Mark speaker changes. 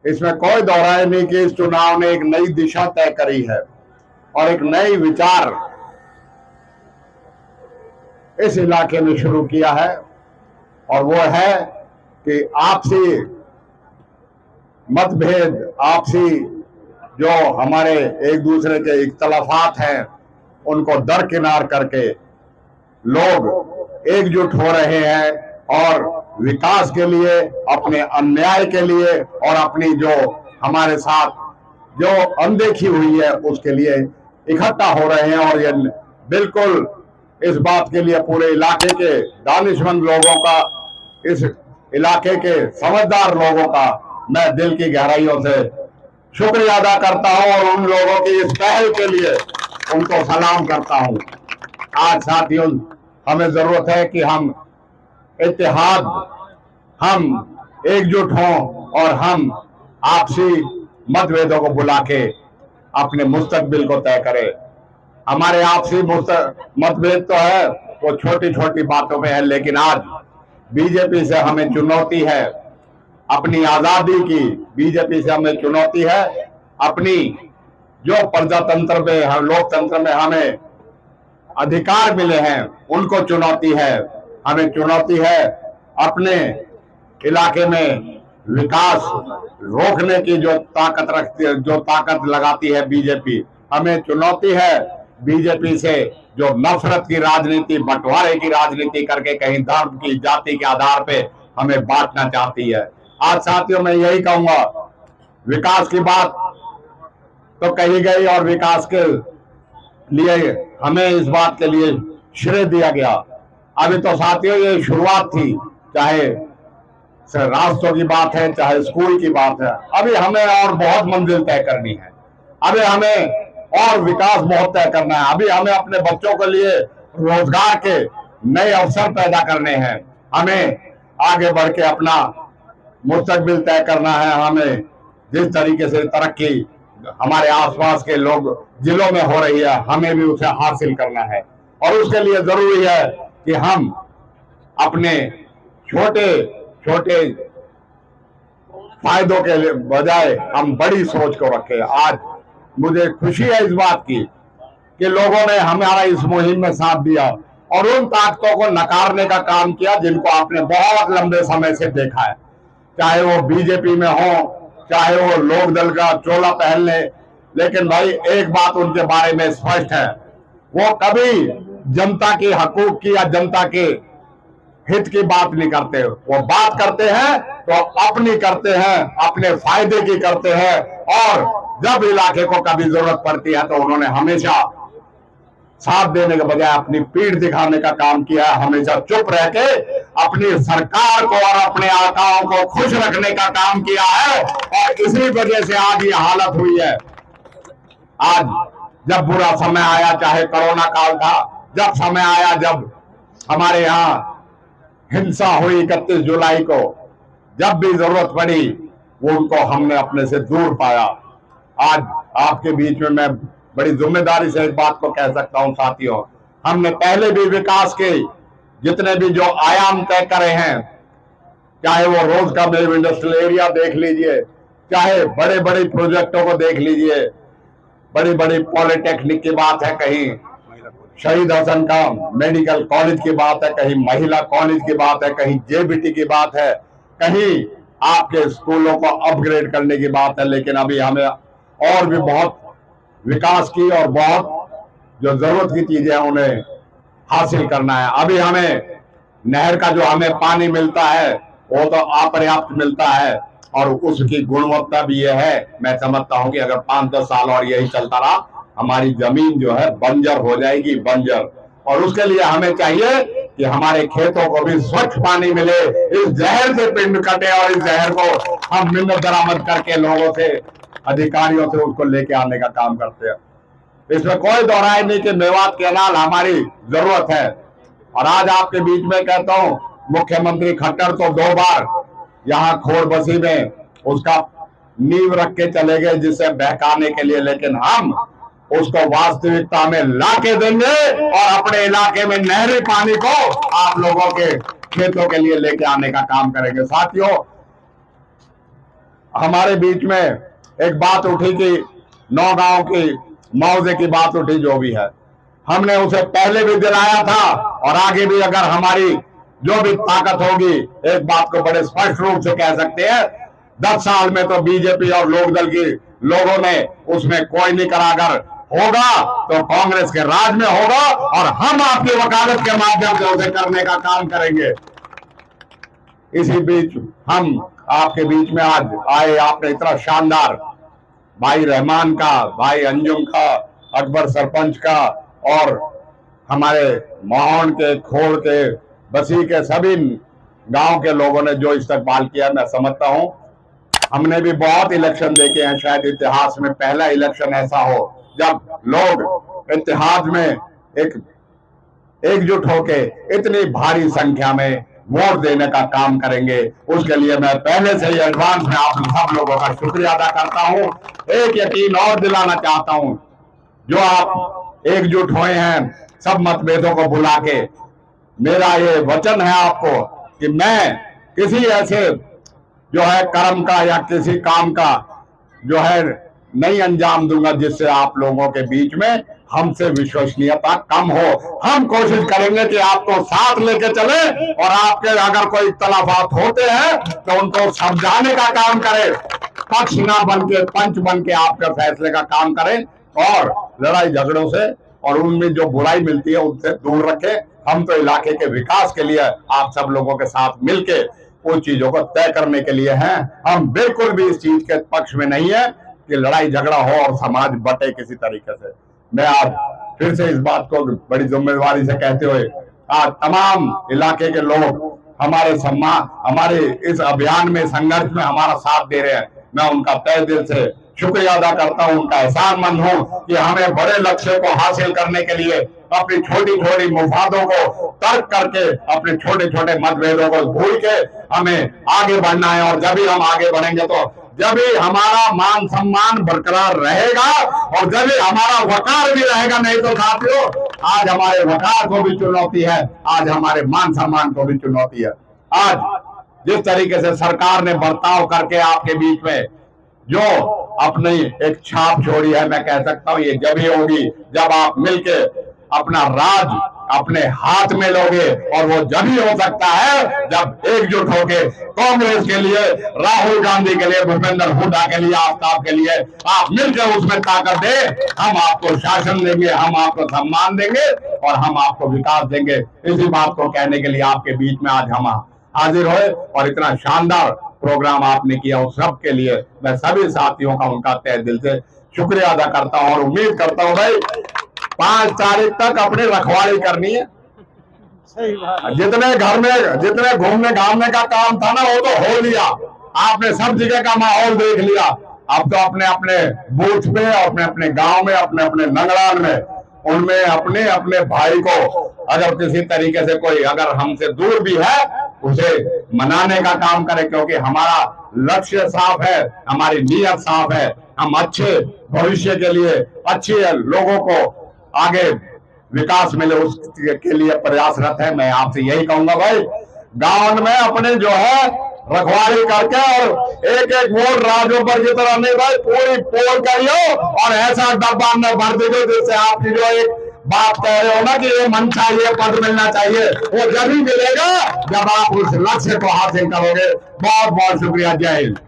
Speaker 1: इसमें कोई दोहराए नहीं कि इस चुनाव ने एक नई दिशा तय करी है और एक नई विचार इस इलाके में शुरू किया है, और वो है कि आपसी मतभेद, आपसी जो हमारे एक दूसरे के इख्तलाफात हैं, उनको दरकिनार करके लोग एकजुट हो रहे हैं और विकास के लिए, अपने अन्याय के लिए और अपनी जो हमारे साथ जो अनदेखी हुई है उसके लिए इकट्ठा हो रहे हैं। और ये बिल्कुल इस बात के लिए पूरे इलाके के दानिशमंद लोगों का, इस इलाके के समझदार लोगों का मैं दिल की गहराइयों से शुक्रिया अदा करता हूं और उन लोगों की इस पहल के लिए उनको सलाम करता हूं। आज साथियों, हमें जरूरत है कि हम इत्तेहाद, हम एकजुट हों और हम आपसी मतभेदों को बुला के अपने मुस्तकबिल को तय करें। हमारे आपसी मतभेद तो है वो छोटी छोटी बातों में है, लेकिन आज बीजेपी से हमें चुनौती है अपनी आजादी की, बीजेपी से हमें चुनौती है अपनी जो प्रजातंत्र में, लोकतंत्र में हमें अधिकार मिले हैं उनको चुनौती है। हमें चुनौती है अपने इलाके में विकास रोकने की जो ताकत रखती है, जो ताकत लगाती है बीजेपी। हमें चुनौती है बीजेपी से जो नफरत की राजनीति, बंटवारे की राजनीति करके कहीं धर्म की, जाति के आधार पे हमें बांटना चाहती है। आज साथियों मैं यही कहूंगा, विकास की बात तो कही गई और विकास के लिए हमें इस बात के लिए श्रेय दिया गया। अभी तो साथियों ये शुरुआत थी, चाहे रास्तों की बात है, चाहे स्कूल की बात है। अभी हमें और बहुत मंजिल तय करनी है, अभी हमें और विकास बहुत तय करना है। अभी हमें अपने बच्चों के लिए रोजगार के नए अवसर पैदा करने हैं, हमें आगे बढ़ के अपना मुस्तकबिल तय करना है। हमें जिस तरीके से तरक्की हमारे आसपास के लोग जिलों में हो रही है, हमें भी उसे हासिल करना है। और उसके लिए जरूरी है कि हम अपने छोटे छोटे फायदों के बजाय हम बड़ी सोच को रखें। आज मुझे खुशी है इस बात की कि लोगों ने हमारा इस मुहिम में साथ दिया और उन ताकतों को नकारने का काम किया जिनको आपने बहुत लंबे समय से देखा है, चाहे वो बीजेपी में हो, चाहे वो लोक दल का चोला पहन ले। लेकिन भाई एक बात उनके बारे में स्पष्ट है, वो कभी जनता की हकूक की या जनता के हित की बात नहीं करते। वो बात करते हैं तो अपनी करते हैं, अपने फायदे की करते हैं। और जब इलाके को कभी जरूरत पड़ती है तो उन्होंने हमेशा साथ देने के बजाय अपनी पीठ दिखाने का काम किया है। हमेशा चुप रह के अपनी सरकार को और अपने आकाओं को खुश रखने का काम किया है और इसी वजह से आज ये हालत हुई है। आज जब बुरा समय आया, चाहे कोरोना काल था, जब समय आया, जब हमारे यहाँ हिंसा हुई 31 जुलाई को, जब भी जरूरत पड़ी वो उनको हमने अपने से दूर पाया। आज आपके बीच में मैं बड़ी जिम्मेदारी से एक बात को कह सकता हूं साथियों, हमने पहले भी विकास के जितने भी जो आयाम तय करे हैं, चाहे वो रोज का वेव इंडस्ट्रियल एरिया देख लीजिए, चाहे बड़े बड़े प्रोजेक्टों को देख लीजिए, बड़ी बड़ी पॉलिटेक्निक की बात है, कहीं शहीद हसन का मेडिकल कॉलेज की बात है, कहीं महिला कॉलेज की बात है, कहीं जेबीटी की बात है, कहीं आपके स्कूलों को अपग्रेड करने की बात है। लेकिन अभी हमें और भी बहुत विकास की और बहुत जो जरूरत की चीजें हैं उन्हें हासिल करना है। अभी हमें नहर का जो हमें पानी मिलता है वो तो अपर्याप्त मिलता है और उसकी गुणवत्ता भी ये है, मैं समझता हूं कि अगर 5-10 साल और यही चलता रहा हमारी जमीन जो है बंजर हो जाएगी, बंजर। और उसके लिए हमें चाहिए कि हमारे खेतों को भी स्वच्छ पानी मिले, इस जहर से पिंड कटे और इस जहर को हम मिन्नत दरामद करके लोगों से, अधिकारियों से उसको लेके आने का काम करते हैं। इसमें कोई दोहराई नहीं कि मेवात कैनाल हमारी जरूरत है। और आज आपके बीच में कहता हूं, मुख्यमंत्री खट्टर तो 2 बार यहाँ खोड़बसी में उसका नींव रख के चले गए जिसे बहकाने के लिए, लेकिन हम उसको वास्तविकता में लाके देंगे और अपने इलाके में नहरी पानी को आप लोगों के खेतों के लिए लेके आने का काम करेंगे। साथियों, हमारे बीच में एक बात उठी कि नौगांव की मुआवजे की बात उठी, जो भी है हमने उसे पहले भी दिलाया था और आगे भी अगर हमारी जो भी ताकत होगी, एक बात को बड़े स्पष्ट रूप से कह सकते हैं, 10 साल में तो बीजेपी और लोकदल की लोगों ने उसमें कोई नहीं करा। अगर होगा तो कांग्रेस के राज में होगा और हम आपकी वकालत के माध्यम से उसे करने का काम करेंगे। इसी बीच हम आपके बीच में आज आए, आपने इतना शानदार भाई रहमान का, भाई अंजुम का, अकबर सरपंच का और हमारे मोहन के, खोड़ के, बसी के सभी गांव के लोगों ने जो इस्तकबाल किया, मैं समझता हूं हमने भी बहुत इलेक्शन देखे हैं। शायद इतिहास में पहला इलेक्शन ऐसा हो जब लोग इत्तेहाद में एकजुट होके इतनी भारी संख्या में वोट देने का काम करेंगे। उसके लिए मैं पहले से ही एडवांस में आप सब लोगों का शुक्रिया अदा करता हूं। एक यकीन और दिलाना चाहता हूं, जो आप एकजुट हुए हैं सब मतभेदों को भुला के, मेरा ये वचन है आपको कि मैं किसी ऐसे जो है कर्म का या किसी काम का जो है नहीं अंजाम दूंगा जिससे आप लोगों के बीच में हमसे विश्वसनीयता कम हो। हम कोशिश करेंगे कि आपको साथ लेके चले और आपके अगर कोई इख्तलाफात होते हैं तो उनको समझाने का काम करें, पक्ष ना बन के पंच बन के आपके फैसले का काम करें और लड़ाई झगड़ों से और उनमें जो बुराई मिलती है उनसे दूर रखें। हम तो इलाके के विकास के लिए आप सब लोगों के साथ मिलके उन चीजों को तय करने के लिए हैं। हम बिल्कुल भी इस चीज के पक्ष में नहीं है कि लड़ाई झगड़ा हो और समाज बटे किसी तरीके से। मैं आज फिर से इस बात को बड़ी जिम्मेदारी से कहते हुए आज तमाम इलाके के लोग हमारे इस अभियान में, संघर्ष में हमारा साथ दे रहे हैं, मैं उनका तहे दिल से शुक्रिया अदा करता हूं, उनका एहसानमंद हूं कि हमें बड़े लक्ष्य को हासिल करने के लिए अपनी छोटी छोटी मुफादों को तर्क करके, अपने छोटे छोटे मतभेदों को भूल के हमें आगे बढ़ना है। और जब भी हम आगे बढ़ेंगे तो जब भी हमारा मान सम्मान बरकरार रहेगा और जब भी हमारा वकार भी रहेगा। नहीं तो साथियों, आज हमारे वकार को भी चुनौती है, आज हमारे मान सम्मान को भी चुनौती है। आज जिस तरीके से सरकार ने बर्ताव करके आपके बीच में जो अपनी एक छाप छोड़ी है, मैं कह सकता हूं ये जब ही होगी जब आप मिलके अपना राज अपने हाथ में लोगे। और वो जब ही हो सकता है जब एकजुट होके कांग्रेस के लिए, राहुल गांधी के लिए, भूपेंद्र हुड्डा के लिए, आफ्ताब के लिए आप मिलकर उसमें ताकत दे। हम आपको शासन देंगे, हम आपको सम्मान देंगे और हम आपको विकास देंगे। इसी बात को कहने के लिए आपके बीच में आज हम हाजिर हुए और इतना शानदार प्रोग्राम आपने किया, उस सब के लिए मैं सभी साथियों का उनका तहे दिल से शुक्रिया अदा करता हूं और उम्मीद करता हूं भाई 5 तारीख तक अपनी रखवाली करनी है। सही बात। जितने घूमने घामने का काम था ना वो तो हो लिया, आपने सब जगह का माहौल देख लिया। अब तो अपने अपने बूथ पे, अपने अपने गांव में, अपने अपने नंगड़ान में, उनमें अपने अपने भाई को अगर किसी तरीके से कोई अगर हमसे दूर भी है उसे मनाने का काम करें, क्योंकि हमारा लक्ष्य साफ है, हमारी नीयत साफ है। हम अच्छे भविष्य के लिए, अच्छे लोगों को आगे विकास मिले उसके लिए प्रयासरत है। मैं आपसे यही कहूंगा भाई, गांव में अपने जो है रखवाली करके और एक एक वोट राजों पर की तरह नहीं भाई, पूरी पोल करियो और ऐसा डब्बा में भर दीजिए जिससे आपकी जो एक बात कह रहे हो ना कि ये मन चाहिए, पद मिलना चाहिए, वो जब ही मिलेगा जब आप उस लक्ष्य को हासिल करोगे। बहुत बहुत शुक्रिया। जय हिंद।